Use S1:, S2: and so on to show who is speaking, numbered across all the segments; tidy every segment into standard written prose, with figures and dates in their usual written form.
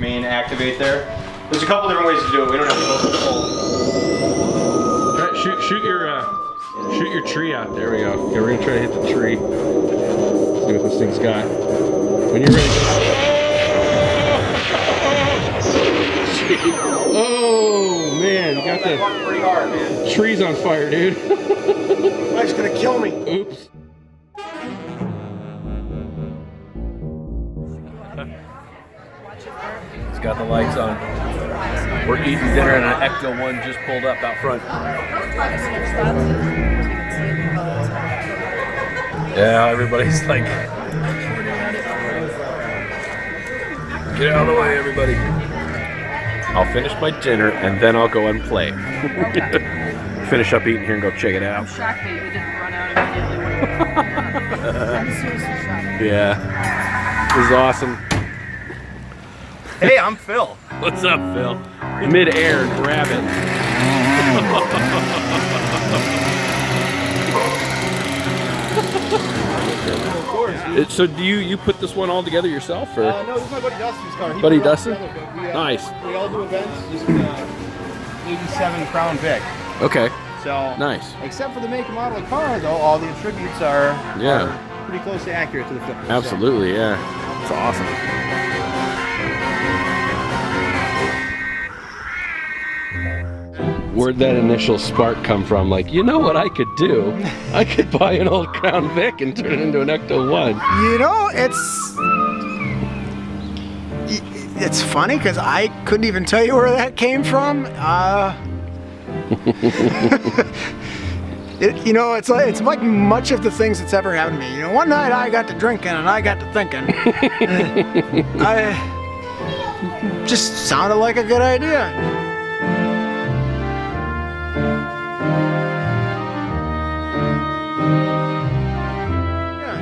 S1: main activate there. There's a couple different ways to do it. We don't have to go through the whole.
S2: All right, shoot your tree out. There we go. Okay, we're gonna try to hit the tree. See what this thing's got. When you're ready. Oh man, you got the
S1: pretty hard, man.
S2: Tree's on fire, dude.
S3: It's gonna kill me.
S2: Oops.
S4: It's got the lights on. We're eating dinner and an Ecto one just pulled up out front. Yeah, everybody's like, get out of the way, everybody. I'll finish my dinner and then I'll go and play. Finish up eating here and go check it out.
S5: I'm shocked that you didn't run out immediately. I'm seriously shocked.
S4: Yeah, this is awesome.
S1: Hey, I'm Phil.
S4: What's up, Phil? Mid-air, grab it.
S3: Of course.
S4: So do you put this one all together yourself, or?
S3: No, this is my buddy Dusty's car.
S4: Buddy Dusty? Nice.
S3: We all do events. Just 87 Crown Vic.
S4: Okay.
S3: So
S4: Nice.
S3: Except for the make and model of the car, though, all the attributes are pretty close to accurate to the 50%.
S4: Absolutely, yeah. It's awesome. Where'd that initial spark come from? Like, you know what I could do? I could buy an old Crown Vic and turn it into an Ecto 1.
S3: You know, it's funny because I couldn't even tell you where that came from. It's like much of the things that's ever happened to me. You know, one night I got to drinking and I got to thinking. I just sounded like a good idea.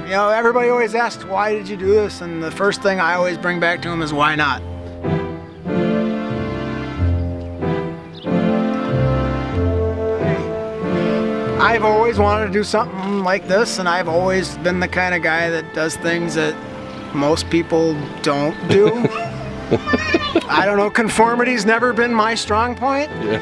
S3: You know, everybody always asks, why did you do this? And the first thing I always bring back to them is, why not? I've always wanted to do something like this, and I've always been the kind of guy that does things that most people don't do. I don't know, conformity's never been my strong point.
S4: Yeah.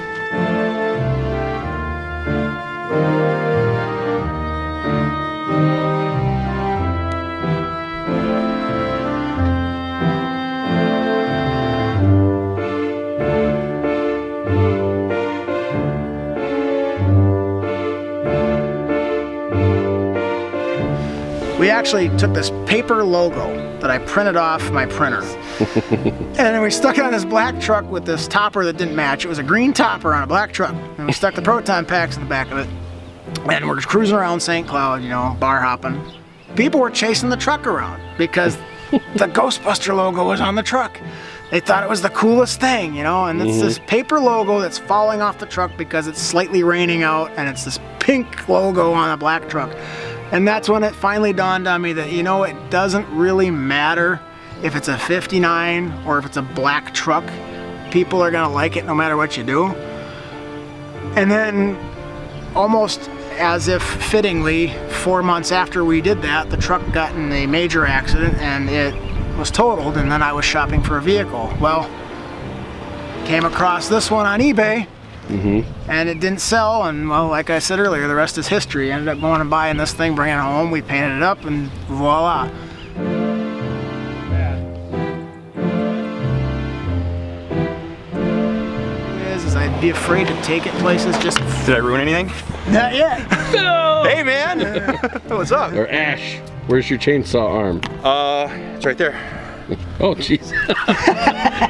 S3: We actually took this paper logo that I printed off my printer. And then we stuck it on this black truck with this topper that didn't match. It was a green topper on a black truck. And we stuck the Proton packs in the back of it. And we're just cruising around St. Cloud, you know, bar hopping. People were chasing the truck around because the Ghostbuster logo was on the truck. They thought it was the coolest thing, you know, and it's this paper logo that's falling off the truck because it's slightly raining out, and it's this pink logo on a black truck. And that's when it finally dawned on me that, you know, it doesn't really matter if it's a 59 or if it's a black truck. People are gonna like it no matter what you do. And then, almost as if fittingly, 4 months after we did that, the truck got in a major accident and it was totaled, and then I was shopping for a vehicle. Well, came across this one on eBay. And it didn't sell, and well, like I said earlier, the rest is history. I ended up going and buying this thing, bringing it home, we painted it up, and voila. Is I'd be afraid to take it places just...
S1: Did I ruin anything?
S3: Not yet.
S4: No!
S1: Hey, man! What's up?
S4: Or Ash, where's your chainsaw arm?
S1: It's right there.
S4: Oh, jeez.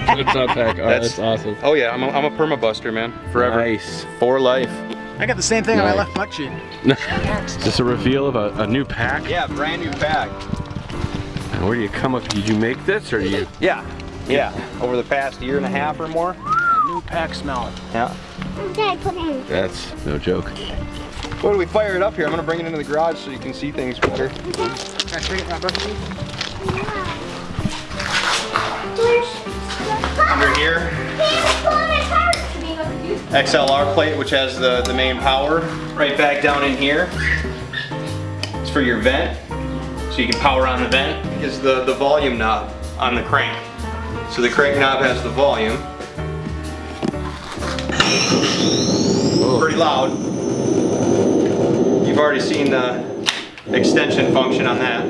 S4: Proton pack. Oh, that's awesome.
S1: Oh yeah, I'm a permabuster, man. Forever.
S4: Nice.
S1: For life.
S3: I got the same thing on my left butt cheek.
S4: Is this a reveal of a new pack?
S1: Yeah, brand new pack.
S4: And where do you come up? Did you make this, or do you?
S1: Yeah. Over the past year and a half or more.
S3: New pack smell.
S1: Yeah.
S6: Okay, put it in.
S4: That's no joke.
S1: What do we fire it up here? I'm gonna bring it into the garage so you can see things better.
S3: Can I stick it in my butt cheek?
S1: Under here, XLR plate, which has the main power. Right back down in here, it's for your vent, so you can power on the vent. Is the volume knob on the crank. So the crank knob has the volume. Pretty loud. You've already seen the extension function on that.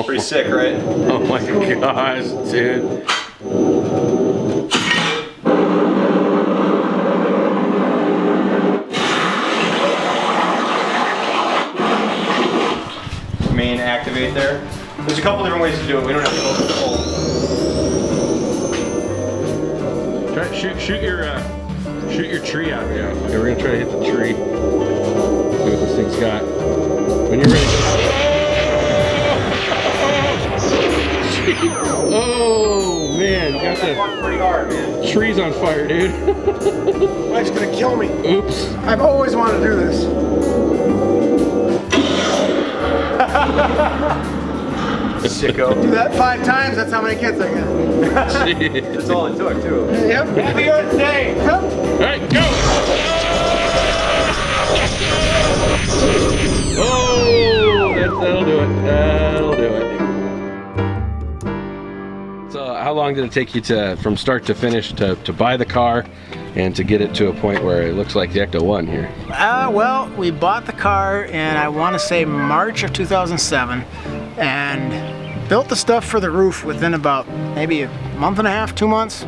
S1: Pretty sick, right?
S2: Oh my gosh, dude.
S1: Main activate there. There's a couple different ways to do it. We don't have to go the full.
S2: Try shoot your tree out. Yeah, we're gonna try to hit the tree. See what this thing's got. When you're ready. Oh man, you got the
S1: Pretty hard, man.
S2: trees on fire, dude.
S3: Wife's gonna kill me.
S2: Oops.
S3: I've always wanted to do this.
S1: Sicko.
S3: Do that 5 times, that's how many kids I get.
S1: That's all it took, too.
S3: Yep.
S1: Happy Earth Day!
S3: Yep.
S2: Alright, go! Oh, that'll do it. That'll do it. So how long did it take you to, from start to finish, to buy the car and to get it to a point where it looks like the Ecto 1 here?
S3: Well, we bought the car in, I want to say, March of 2007, and built the stuff for the roof within about maybe a month and a half, 2 months.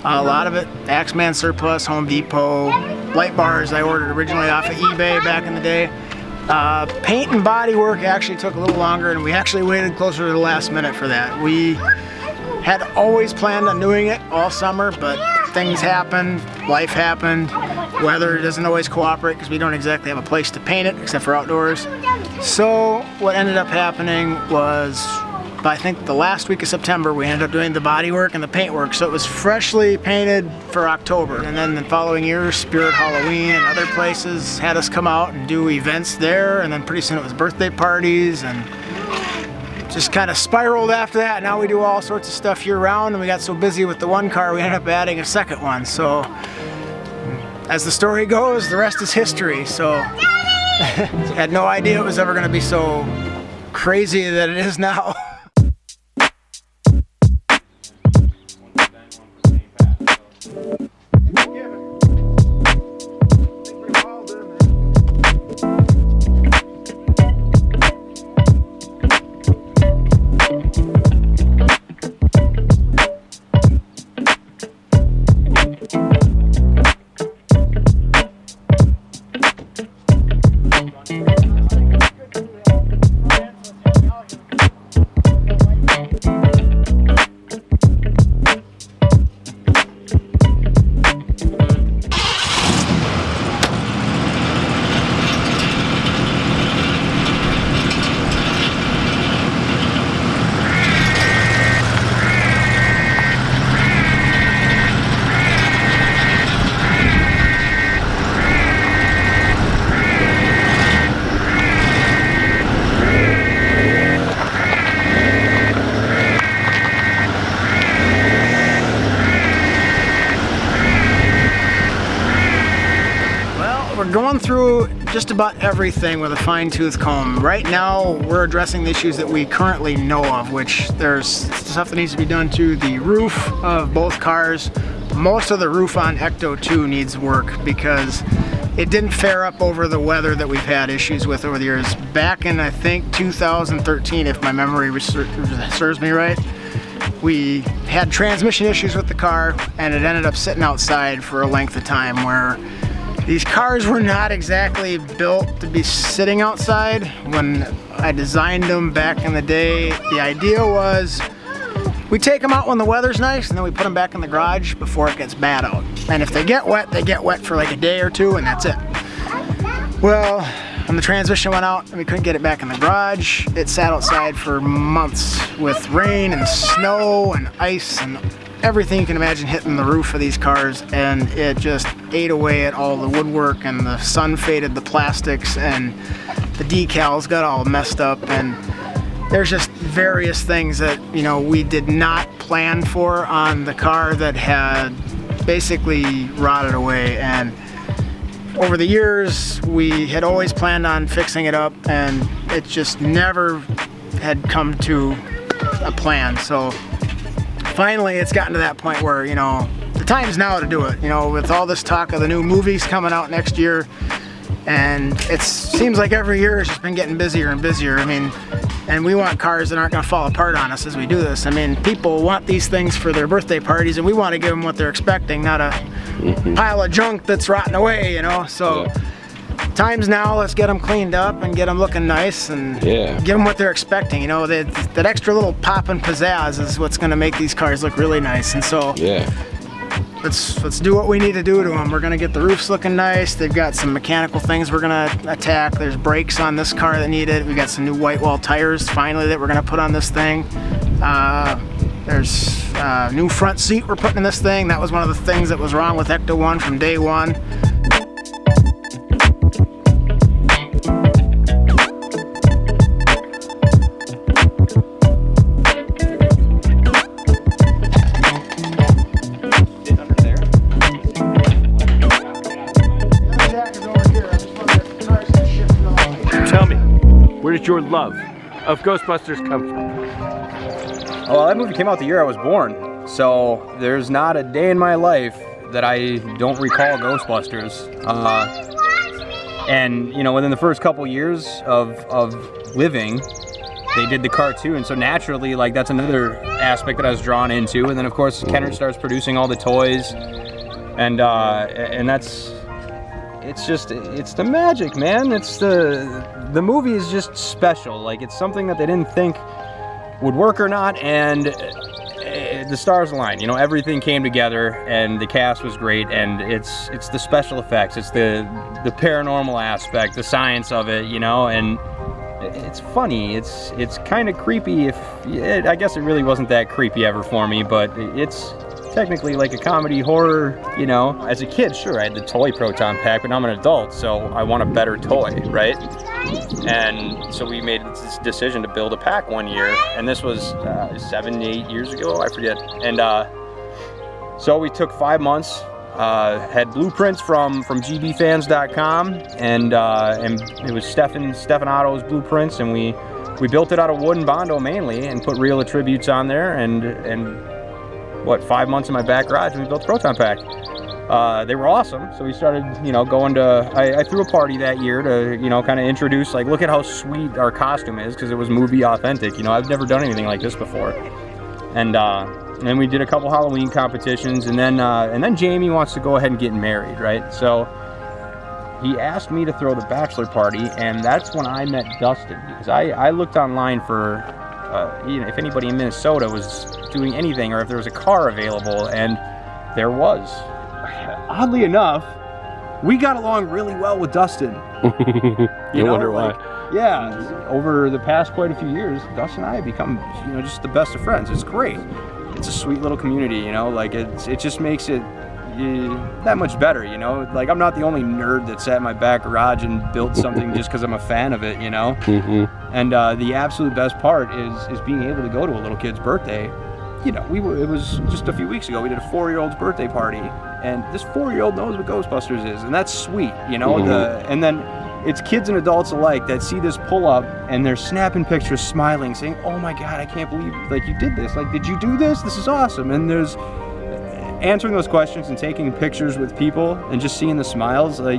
S3: A lot of it, Axeman surplus, Home Depot, light bars I ordered originally off of eBay back in the day. Paint and body work actually took a little longer, and we actually waited closer to the last minute for that. We had always planned on doing it all summer, but things happened, life happened, weather doesn't always cooperate because we don't exactly have a place to paint it except for outdoors. So what ended up happening was, I think the last week of September, we ended up doing the body work and the paint work. So it was freshly painted for October. And then the following year, Spirit Halloween and other places had us come out and do events there. And then pretty soon it was birthday parties, and just kind of spiraled after that. Now we do all sorts of stuff year round, and we got so busy with the one car, we ended up adding a second one. So as the story goes, the rest is history. So had no idea it was ever going to be so crazy that it is now. Going through just about everything with a fine-tooth comb. Right now, we're addressing the issues that we currently know of, which there's stuff that needs to be done to the roof of both cars. Most of the roof on Ecto 2 needs work because it didn't fare up over the weather that we've had issues with over the years. Back in, I think, 2013, if my memory serves me right, we had transmission issues with the car, and it ended up sitting outside for a length of time where these cars were not exactly built to be sitting outside. When I designed them back in the day, the idea was we take them out when the weather's nice, and then we put them back in the garage before it gets bad out. And if they get wet for like a day or two, and that's it. Well, when the transmission went out and we couldn't get it back in the garage, it sat outside for months with rain and snow and ice and everything you can imagine hitting the roof of these cars, and it just ate away at all the woodwork, and the sun faded the plastics, and the decals got all messed up. And there's just various things that, you know, we did not plan for on the car that had basically rotted away. And over the years, we had always planned on fixing it up, and it just never had come to a plan. So finally, it's gotten to that point where, you know, the time's now to do it. You know, with all this talk of the new movies coming out next year, and it seems like every year it's just been getting busier and busier. I mean, and we want cars that aren't going to fall apart on us as we do this. I mean, people want these things for their birthday parties, and we want to give them what they're expecting, not a pile of junk that's rotting away, you know. So time's now, let's get them cleaned up and get them looking nice and give them what they're expecting. You know, that extra little pop and pizzazz is what's going to make these cars look really nice. And so let's do what we need to do to them. We're gonna get the roofs looking nice. They've got some mechanical things we're gonna attack. There's brakes on this car that need it. We got some new white wall tires finally that we're gonna put on this thing. There's a new front seat we're putting in this thing. That was one of the things that was wrong with Ecto 1 from day one.
S4: Where did your love of Ghostbusters come from?
S1: Well, that movie came out the year I was born, so there's not a day in my life that I don't recall Ghostbusters. And you know, within the first couple years of living, they did the cartoon, so naturally, like, that's another aspect that I was drawn into. And then of course Kenner starts producing all the toys, and that's, it's the magic, man. It's the movie is just special. Like, it's something that they didn't think would work or not, and the stars aligned. You know, everything came together, and the cast was great, and it's the special effects, it's the paranormal aspect, the science of it, you know, and it's funny. It's kind of creepy. I guess it really wasn't that creepy ever for me, but it's technically like a comedy horror, you know. As a kid, sure, I had the toy Proton pack, but now I'm an adult, so I want a better toy, right? And so we made this decision to build a pack one year, and this was 7 to 8 years ago, I forget. And so we took 5 months, had blueprints from gbfans.com, and it was Stefan Otto's blueprints, and we built it out of wood and Bondo mainly, and put real attributes on there, and what, 5 months in my back garage, and we built the Proton pack. They were awesome, so we started, you know, going to, I threw a party that year to, you know, kind of introduce, like, look at how sweet our costume is, because it was movie authentic. You know, I've never done anything like this before. And then we did a couple Halloween competitions, and then Jamie wants to go ahead and get married, right? So he asked me to throw the bachelor party, and that's when I met Dustin, because I looked online for, you know, if anybody in Minnesota was doing anything, or if there was a car available, and there was. Oddly enough, we got along really well with Dustin.
S2: You wonder why.
S1: Yeah, over the past quite a few years, Dustin and I have become, you know, just the best of friends. It's great. It's a sweet little community, you know, like it just makes it that much better, you know. Like, I'm not the only nerd that sat in my back garage and built something just because I'm a fan of it, you know. And the absolute best part is being able to go to a little kid's birthday. You know, it was just a few weeks ago, we did a 4-year-old's birthday party, and this 4-year-old knows what Ghostbusters is, and that's sweet, you know. And then it's kids and adults alike that see this pull-up, and they're snapping pictures, smiling, saying, oh my god, I can't believe, like, you did this, like, did you do this? This is awesome. And there's answering those questions and taking pictures with people and just seeing the smiles. Like,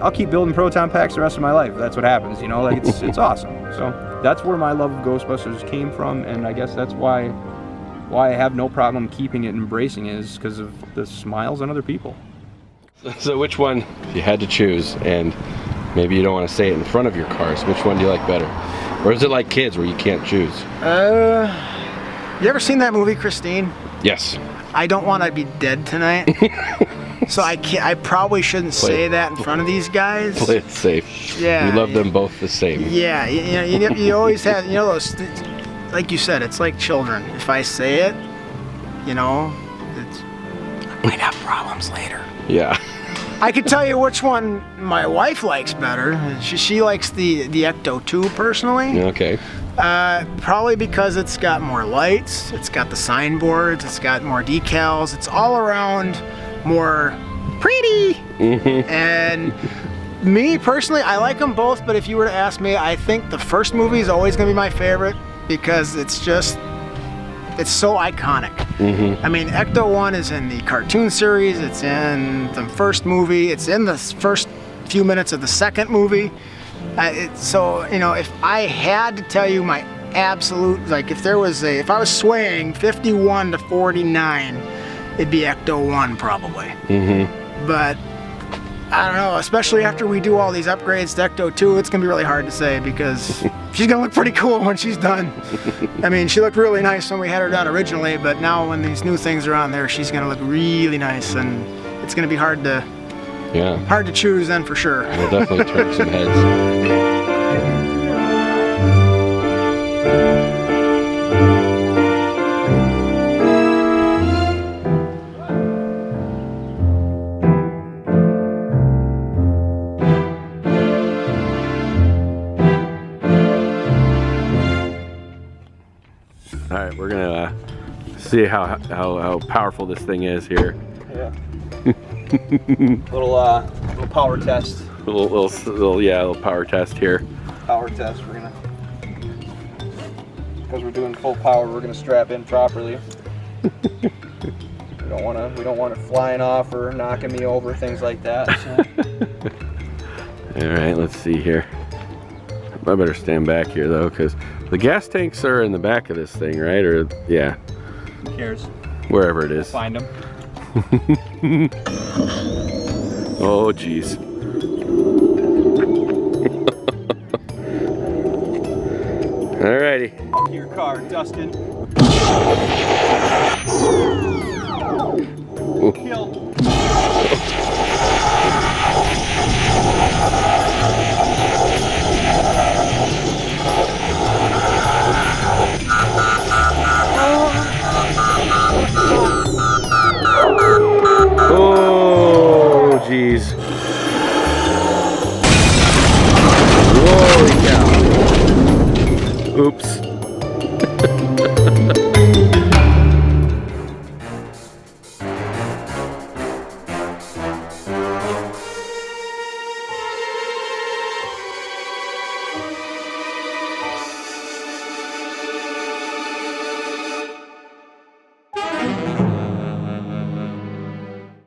S1: I'll keep building Proton packs the rest of my life. That's what happens, you know. Like, it's awesome. So that's where my love of Ghostbusters came from, and I guess that's why I have no problem keeping it and embracing it, is because of the smiles on other people.
S2: So which one, if you had to choose, and maybe you don't want to say it in front of your cars, which one do you like better? Or is it like kids where you can't choose?
S3: You ever seen that movie, Christine?
S2: Yes.
S3: I don't want to be dead tonight. So I probably shouldn't say that in front of these guys.
S2: Play it safe.
S3: Yeah.
S2: You love them both the same.
S3: Yeah, you always have, you know, those, like you said, it's like children. If I say it, you know, I might have problems later.
S2: Yeah.
S3: I could tell you which one my wife likes better. She likes the Ecto 2 personally.
S2: Okay.
S3: Probably because it's got more lights, it's got the signboards, it's got more decals, it's all around more pretty. And me personally, I like them both, but if you were to ask me, I think the first movie is always gonna be my favorite because it's so iconic. I mean, Ecto 1 is in the cartoon series, it's in the first movie, it's in the first few minutes of the second movie. So, you know, if I had to tell you my absolute, like if I was swaying 51 to 49, it'd be Ecto 1 probably. But I don't know, especially after we do all these upgrades to Ecto 2, it's gonna be really hard to say because she's gonna look pretty cool when she's done. I mean, she looked really nice when we had her done originally, but now when these new things are on there, she's gonna look really nice, and it's gonna be hard to choose then for sure.
S4: We'll definitely turn some heads. All right, we're gonna see how powerful this thing is here.
S1: Yeah. little power test.
S4: Little power test here.
S1: Power test. Because we're doing full power, we're gonna strap in properly. we don't want it flying off or knocking me over, things like that. So.
S4: All right, let's see here. I better stand back here though, because the gas tanks are in the back of this thing, right? Or yeah.
S1: Who cares?
S4: Wherever it is.
S1: We'll find them.
S4: Oh, jeez. Alrighty.
S1: Up to your car, Dustin. Kill.
S4: Oh, jeez. Holy cow. Oops.